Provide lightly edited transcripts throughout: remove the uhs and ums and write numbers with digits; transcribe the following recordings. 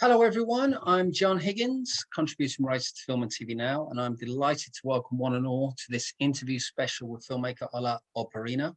Hello, everyone. I'm John Higgins, contributing writer to Film and TV Now, and I'm delighted to welcome one and all to this interview special with filmmaker Olia Oparina,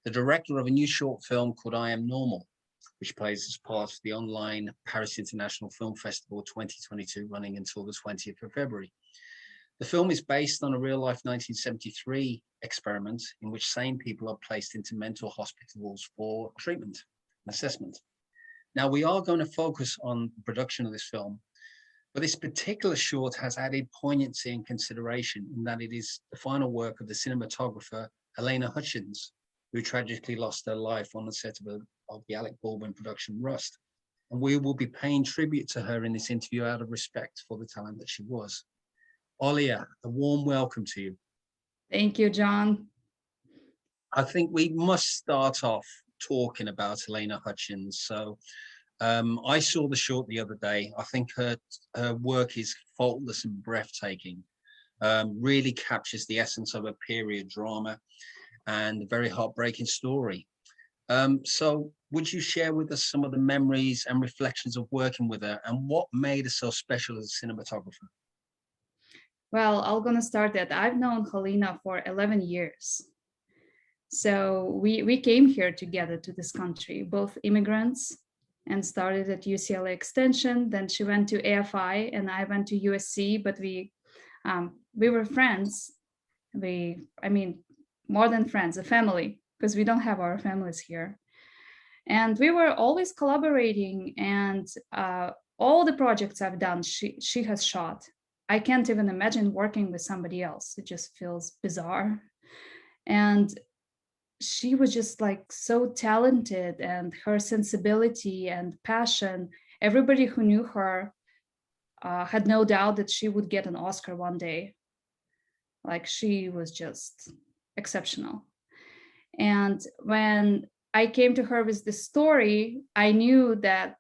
the director of a new short film called I Am Normal, which plays as part of the online Paris International Film Festival 2022, running until the 20th of February. The film is based on a real-life 1973 experiment in which sane people are placed into mental hospitals for treatment and assessment. Now, we are going to focus on the production of this film, but this particular short has added poignancy and consideration in that it is the final work of the cinematographer Halyna Hutchins, who tragically lost her life on the set of the Alec Baldwin production Rust. And we will be paying tribute to her in this interview out of respect for the talent that she was. Olia, a warm welcome to you. Thank you, John. I think we must start off talking about Halyna Hutchins. So I saw the short the other day. I think her work is faultless and breathtaking, really captures the essence of a period drama and a very heartbreaking story. So would you share with us some of the memories and reflections of working with her and what made her so special as a cinematographer? Well, I'm going to start that. I've known Halyna for 11 years. So we came here together to this country, both immigrants, and started at UCLA Extension. Then she went to AFI and I went to USC, but we were friends. More than friends, a family, because we don't have our families here. And we were always collaborating, and all the projects I've done, she has shot. I can't even imagine working with somebody else. It just feels bizarre. And she was just like so talented, and her sensibility and passion, everybody who knew her had no doubt that she would get an Oscar one day. Like, she was just exceptional. And when I came to her with this story, I knew that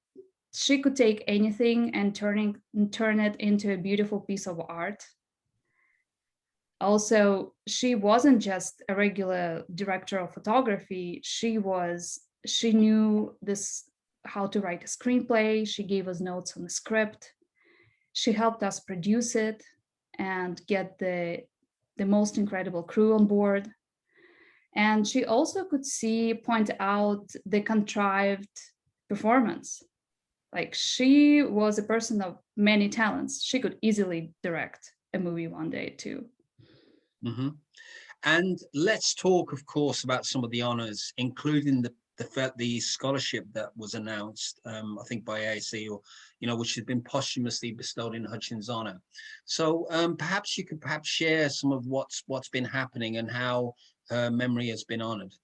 she could take anything and turn it into a beautiful piece of art. Also, she wasn't just a regular director of photography. She knew how to write a screenplay. She gave us notes on the script. She helped us produce it and get the most incredible crew on board. And she also could point out the contrived performance. Like, she was a person of many talents. She could easily direct a movie one day too. Mm-hmm. And let's talk, of course, about some of the honors, including the scholarship that was announced, I think by AAC, which has been posthumously bestowed in Hutchins' honor. So perhaps you could share some of what's been happening and how her memory has been honored.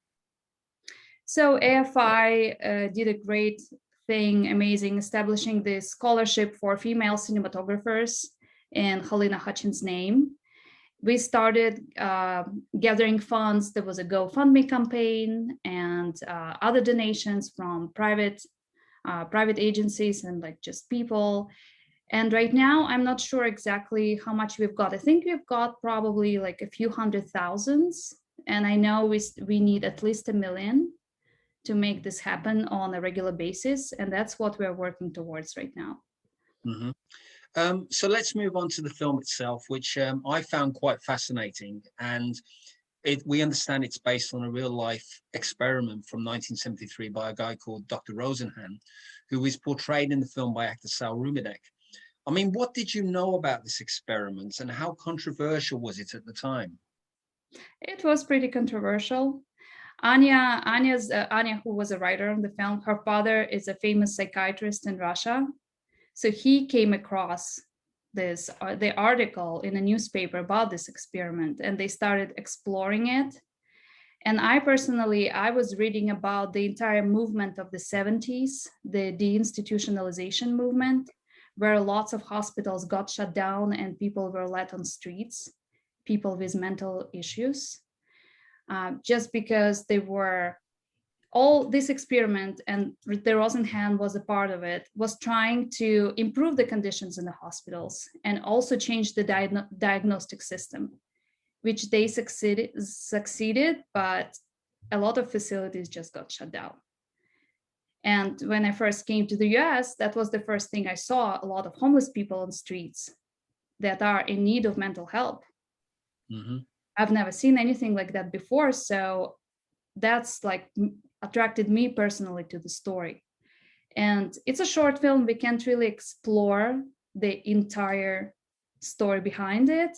So AFI did a great thing, amazing, establishing this scholarship for female cinematographers in Halyna Hutchins' name. We started gathering funds. There was a GoFundMe campaign and other donations from private agencies and like just people. And right now, I'm not sure exactly how much we've got. I think we've got probably like a few $100,000. And I know we need at least $1 million to make this happen on a regular basis. And that's what we're working towards right now. Mm-hmm. So let's move on to the film itself, which I found quite fascinating. And we understand it's based on a real-life experiment from 1973 by a guy called Dr. Rosenhan, who is portrayed in the film by actor Sal Rumidek. I mean, what did you know about this experiment and how controversial was it at the time? It was pretty controversial. Anya, who was a writer on the film, her father is a famous psychiatrist in Russia. So he came across the article in a newspaper about this experiment, and they started exploring it. And I was reading about the entire movement of the 70s, the deinstitutionalization movement, where lots of hospitals got shut down and people were let on streets, people with mental issues, just because they were all this experiment, and the Rosenhan was a part of it, was trying to improve the conditions in the hospitals and also change the diagnostic system, which they succeeded, but a lot of facilities just got shut down. And when I first came to the US, that was the first thing I saw, a lot of homeless people on streets that are in need of mental help. Mm-hmm. I've never seen anything like that before. So that's like attracted me personally to the story. And it's a short film. We can't really explore the entire story behind it,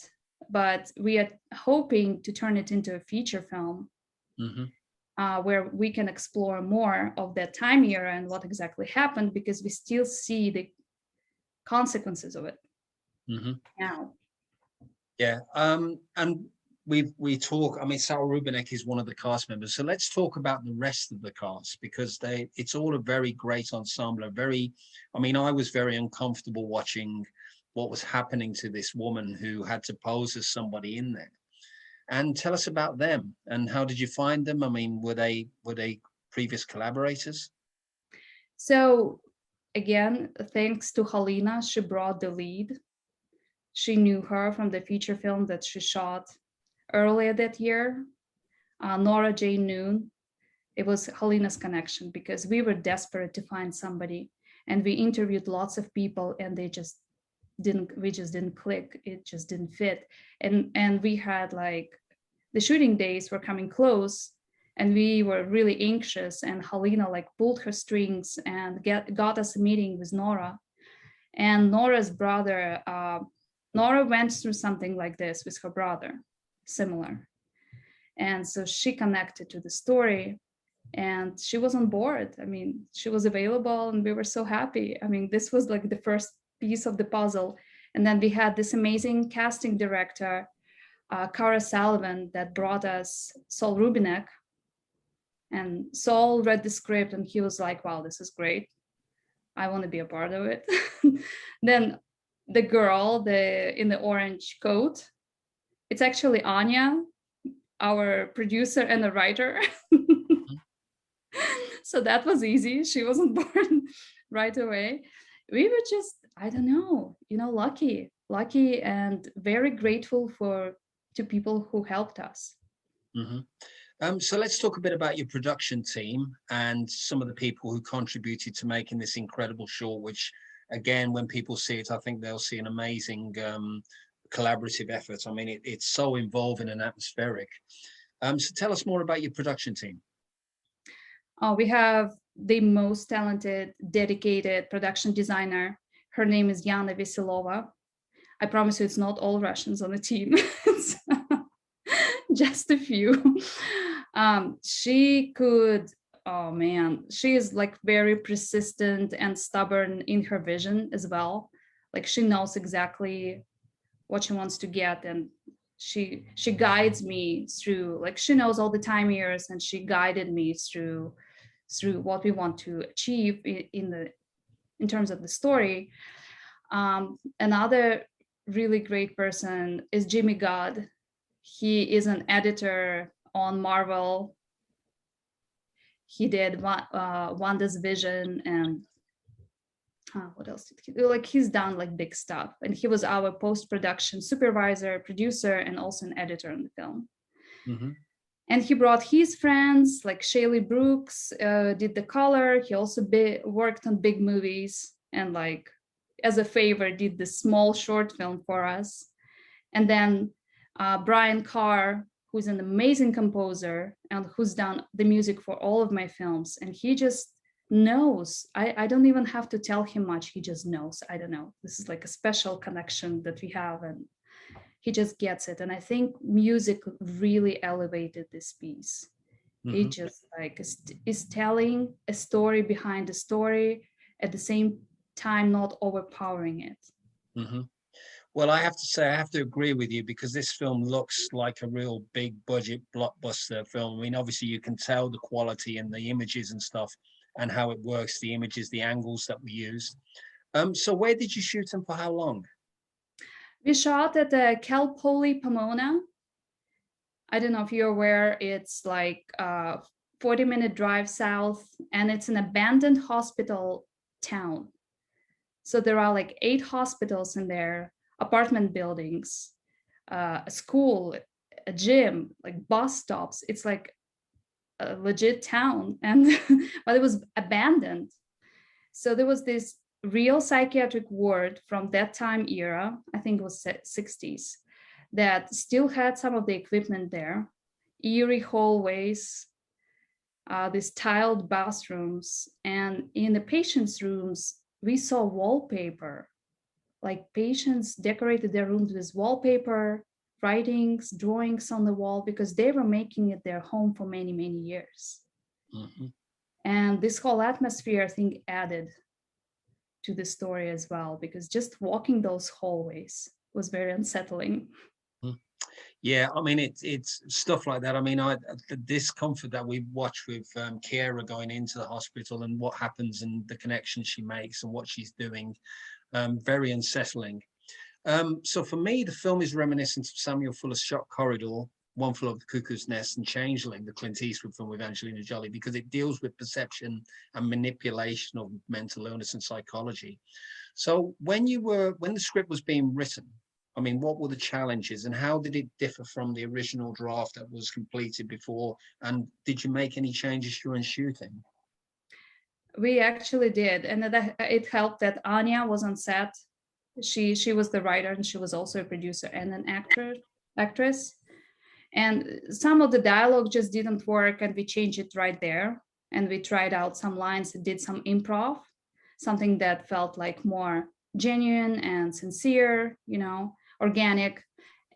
but we are hoping to turn it into a feature film Mm-hmm. where we can explore more of that time era and what exactly happened, because we still see the consequences of it Mm-hmm. now. Yeah. And we talk. I mean, Sal Rubinek is one of the cast members. So let's talk about the rest of the cast, because it's all a very great ensemble. I mean, I was very uncomfortable watching what was happening to this woman who had to pose as somebody in there. And tell us about them, and how did you find them? I mean, were they previous collaborators? So again, thanks to Halyna, she brought the lead. She knew her from the feature film that she shot earlier that year. Nora Jane Noon. It was Halyna's connection, because we were desperate to find somebody, and we interviewed lots of people, and they just didn't. We just didn't click. It just didn't fit. And we had like the shooting days were coming close, and we were really anxious. And Halyna like pulled her strings and got us a meeting with Nora. And Nora's brother, Nora went through something like this with her brother, similar. And so she connected to the story, and she was on board. I mean, she was available, and we were so happy. I mean, this was like the first piece of the puzzle. And then we had this amazing casting director, Cara Sullivan, that brought us Saul Rubinek. And Saul read the script, and he was like, wow, this is great. I want to be a part of it. Then the girl, the in the orange coat, it's actually Anya, our producer and a writer. So that was easy. She wasn't born right away. We were just, I don't know, lucky and very grateful to people who helped us. Mm-hmm. So let's talk a bit about your production team and some of the people who contributed to making this incredible short, which again, when people see it, I think they'll see an amazing collaborative effort. I mean, it's so involving and atmospheric. So tell us more about your production team. We have the most talented, dedicated production designer. Her name is Yana Veselova. I promise you, it's not all Russians on the team. It's just a few. She could, oh man, she is like very persistent and stubborn in her vision as well. Like she knows exactly what she wants to get, and she guides me through, like she knows all the time years, and she guided me through what we want to achieve in terms of the story. Another really great person is Jimmy God. He is an editor on Marvel. He did Wanda's Vision, and what else did he do? Like he's done like big stuff, and he was our post-production supervisor, producer, and also an editor on the film. Mm-hmm. And he brought his friends, like Shaylee Brooks, did the color. He also worked on big movies, and like as a favor did the small short film for us. And then Brian Carr, who's an amazing composer and who's done the music for all of my films. And he just knows. I don't even have to tell him much. He just knows. I don't know. This is like a special connection that we have, and he just gets it. And I think music really elevated this piece. Mm-hmm. It just like is telling a story behind the story, at the same time not overpowering it. Mm-hmm. Well, I have to say, I have to agree with you, because this film looks like a real big budget blockbuster film. I mean, obviously you can tell the quality and the images and stuff and how it works, the images, the angles that we used. So where did you shoot and for how long? We shot at the Cal Poly Pomona. I don't know if you're aware, it's like a 40-minute drive south, and it's an abandoned hospital town. So there are like 8 hospitals in there, apartment buildings, a school, a gym, like bus stops. It's like a legit town, and but it was abandoned. So there was this real psychiatric ward from that time era, I think it was 60s, that still had some of the equipment there, eerie hallways, these tiled bathrooms, and in the patients' rooms, we saw wallpaper. Like patients decorated their rooms with wallpaper, writings, drawings on the wall, because they were making it their home for many, many years. Mm-hmm. And this whole atmosphere, I think, added to the story as well, because just walking those hallways was very unsettling. Yeah, I mean, it's stuff like that. I mean, the discomfort that we watch with Kiera going into the hospital and what happens and the connections she makes and what she's doing, very unsettling. So for me, the film is reminiscent of Samuel Fuller's Shock Corridor, One Flew Over the Cuckoo's Nest, and Changeling, the Clint Eastwood film with Angelina Jolie, because it deals with perception and manipulation of mental illness and psychology. So when the script was being written, I mean, what were the challenges and how did it differ from the original draft that was completed before? And did you make any changes during shooting? We actually did, and it helped that Anya was on set. She was the writer, and she was also a producer and an actress. And some of the dialogue just didn't work, and we changed it right there. And we tried out some lines and did some improv, something that felt like more genuine and sincere, organic.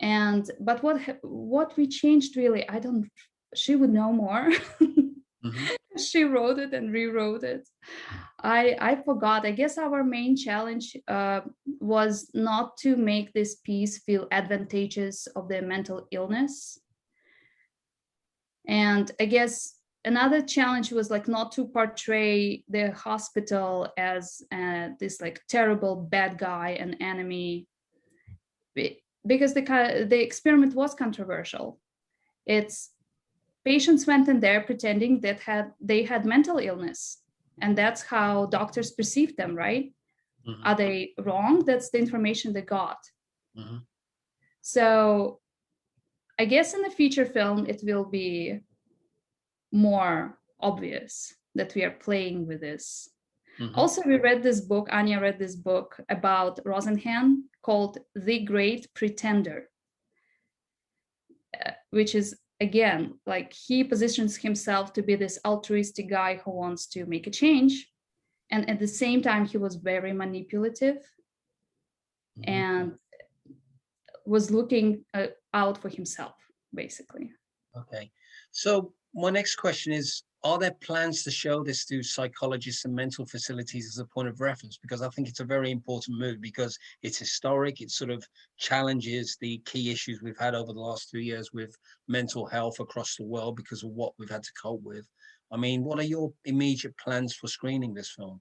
And but what we changed really, I don't. She would know more. Mm-hmm. She wrote it and rewrote it. I forgot. I guess our main challenge was not to make this piece feel advantageous of their mental illness. And I guess another challenge was like not to portray the hospital as this like terrible bad guy and enemy, because the experiment was controversial. It's patients went in there pretending that they had mental illness, and that's how doctors perceived them, right? Mm-hmm. Are they wrong? That's the information they got. Mm-hmm. So I guess in the feature film, it will be more obvious that we are playing with this. Mm-hmm. Also, Anya read this book about Rosenhan called The Great Pretender, which is, again, like he positions himself to be this altruistic guy who wants to make a change. And at the same time, he was very manipulative. Mm-hmm. And was looking out for himself, basically. Okay. So my next question is, are there plans to show this to psychologists and mental facilities as a point of reference? Because I think it's a very important move because it's historic. It sort of challenges the key issues we've had over the last 2 years with mental health across the world because of what we've had to cope with. I mean, what are your immediate plans for screening this film?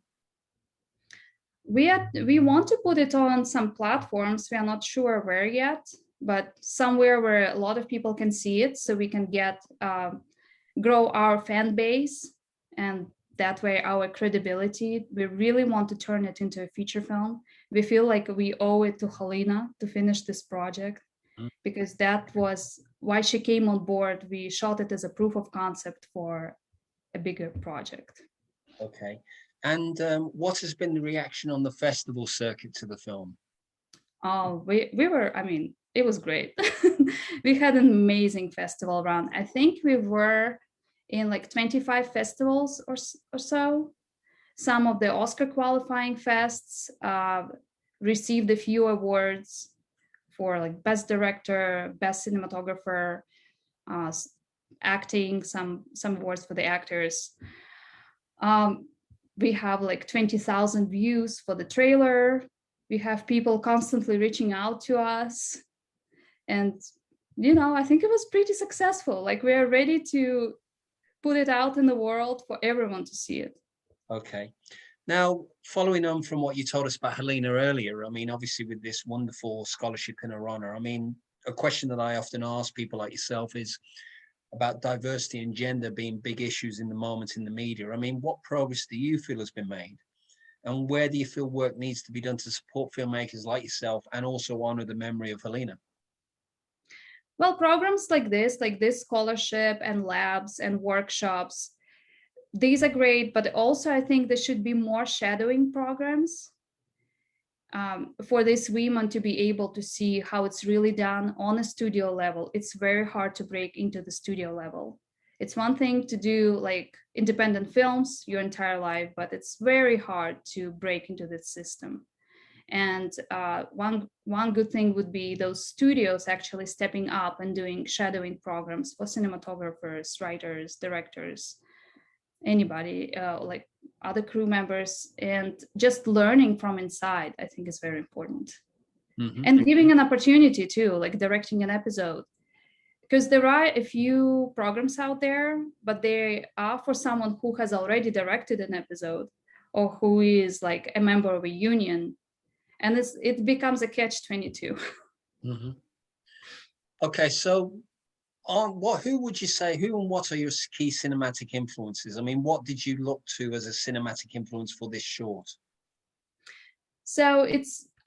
We want to put it on some platforms. We are not sure where yet, but somewhere where a lot of people can see it, so we can grow our fan base, and that way our credibility. We really want to turn it into a feature film. We feel like we owe it to Halyna to finish this project, because that was why she came on board. We shot it as a proof of concept for a bigger project. Okay. And what has been the reaction on the festival circuit to the film? Oh, it was great. We had an amazing festival run. I think we were in like 25 festivals or so. Some of the Oscar qualifying fests received a few awards for like best director, best cinematographer, acting, some awards for the actors. We have like 20,000 views for the trailer. We have people constantly reaching out to us. And, I think it was pretty successful. Like we are ready to put it out in the world for everyone to see it. Okay. Now, following on from what you told us about Halyna earlier, I mean, obviously with this wonderful scholarship in her honor, I mean, a question that I often ask people like yourself is about diversity and gender being big issues in the moment in the media. I mean, what progress do you feel has been made? And where do you feel work needs to be done to support filmmakers like yourself and also honor the memory of Halyna? Well, programs like this scholarship and labs and workshops, these are great, but also I think there should be more shadowing programs for these women to be able to see how it's really done on a studio level. It's very hard to break into the studio level. It's one thing to do like independent films your entire life, but it's very hard to break into this system. And one good thing would be those studios actually stepping up and doing shadowing programs for cinematographers, writers, directors, anybody, like other crew members, and just learning from inside, I think is very important. Mm-hmm. And giving an opportunity too, like directing an episode. Because there are a few programs out there, but they are for someone who has already directed an episode or who is like a member of a union. And it becomes a catch-22. Mm-hmm. Okay, so who would you say, who and what are your key cinematic influences? I mean, what did you look to as a cinematic influence for this short? So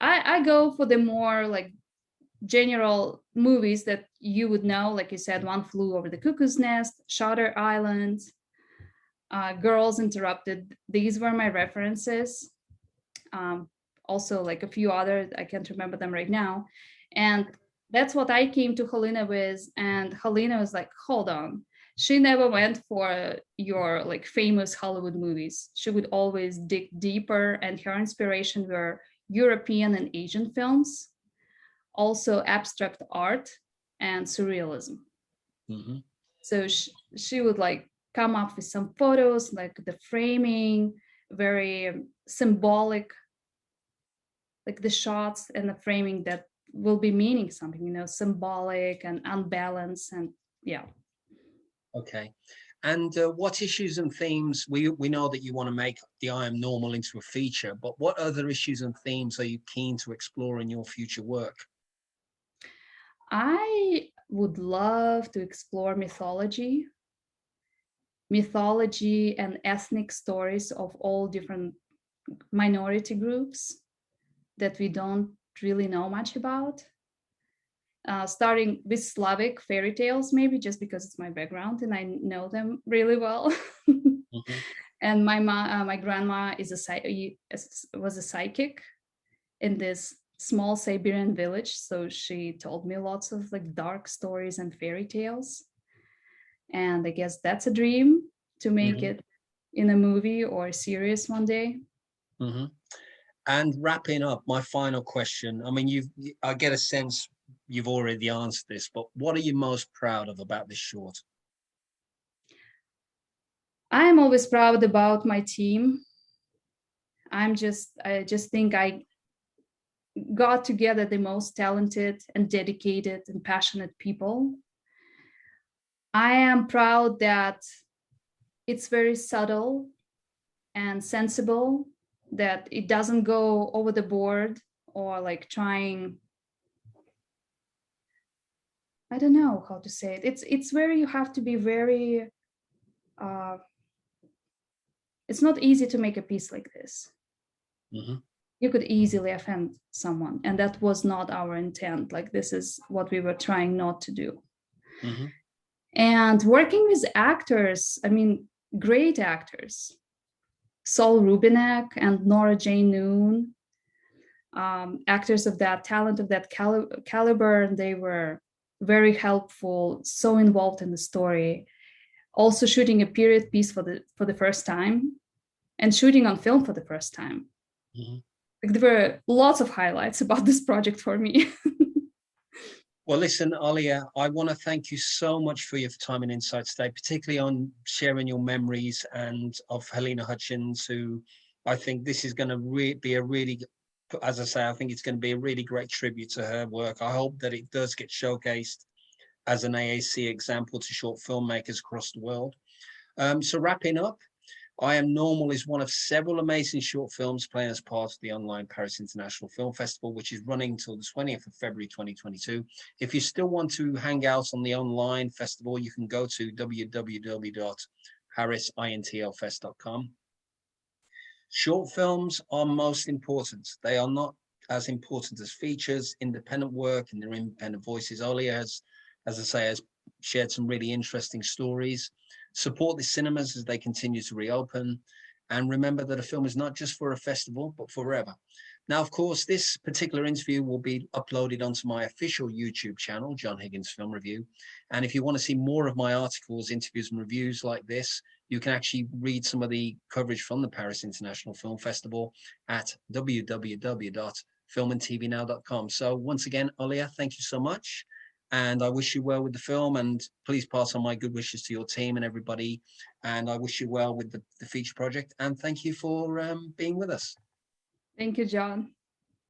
I go for the more like general movies that you would know, like you said, One Flew Over the Cuckoo's Nest, Shutter Island, Girls Interrupted. These were my references. Also, like a few others, I can't remember them right now. And that's what I came to Halyna with. And Halyna was like, hold on. She never went for your like famous Hollywood movies. She would always dig deeper, and her inspiration were European and Asian films, also abstract art and surrealism. Mm-hmm. So she would like come up with some photos, like the framing, very symbolic, like the shots and the framing that will be meaning something, symbolic and unbalanced, and yeah. Okay. And what issues and themes, we know that you want to make the I Am Normal into a feature, but what other issues and themes are you keen to explore in your future work? I would love to explore mythology and ethnic stories of all different minority groups that we don't really know much about. Starting with Slavic fairy tales, maybe just because it's my background and I know them really well. Mm-hmm. And my grandma was a psychic in this small Siberian village, so she told me lots of like dark stories and fairy tales. And I guess that's a dream to make Mm-hmm. it in a movie or a series one day. Mm-hmm. And wrapping up, my final question. I mean, I get a sense you've already answered this, but what are you most proud of about this short? I'm always proud about my team. I just think I got together the most talented and dedicated and passionate people. I am proud that it's very subtle and sensible, that it doesn't go over the board or like trying, I don't know how to say it. It's very, you have to be very uh it's not easy to make a piece like this. Mm-hmm. You could easily offend someone, and that was not our intent. Like, this is what we were trying not to do. Mm-hmm. And working with actors, I mean, great actors, Saul Rubinek and Nora Jane Noon, actors of that talent, of that caliber, and they were very helpful, so involved in the story. Also shooting a period piece for the first time, and shooting on film for the first time. Mm-hmm. Like, there were lots of highlights about this project for me. Well, listen, Olia, I want to thank you so much for your time and insight today, particularly on sharing your memories and of Halyna Hutchins, who I think this is going to be a really, as I say, I think it's going to be a really great tribute to her work. I hope that it does get showcased as an AAC example to short filmmakers across the world. So wrapping up, I Am Normal is one of several amazing short films playing as part of the online Paris International Film Festival, which is running until the 20th of February 2022. If you still want to hang out on the online festival, you can go to www.parisintlfest.com. Short films are most important. They are not as important as features, independent work, and their independent voices. Olia has as I say, has shared some really interesting stories. Support the cinemas as they continue to reopen. And remember that a film is not just for a festival, but forever. Now, of course, this particular interview will be uploaded onto my official YouTube channel, John Higgins Film Review. And if you want to see more of my articles, interviews, and reviews like this, you can actually read some of the coverage from the Paris International Film Festival at www.filmandtvnow.com. So once again, Olia, thank you so much. And I wish you well with the film, and please pass on my good wishes to your team and everybody. And I wish you well with the feature project. And thank you for being with us. Thank you, John.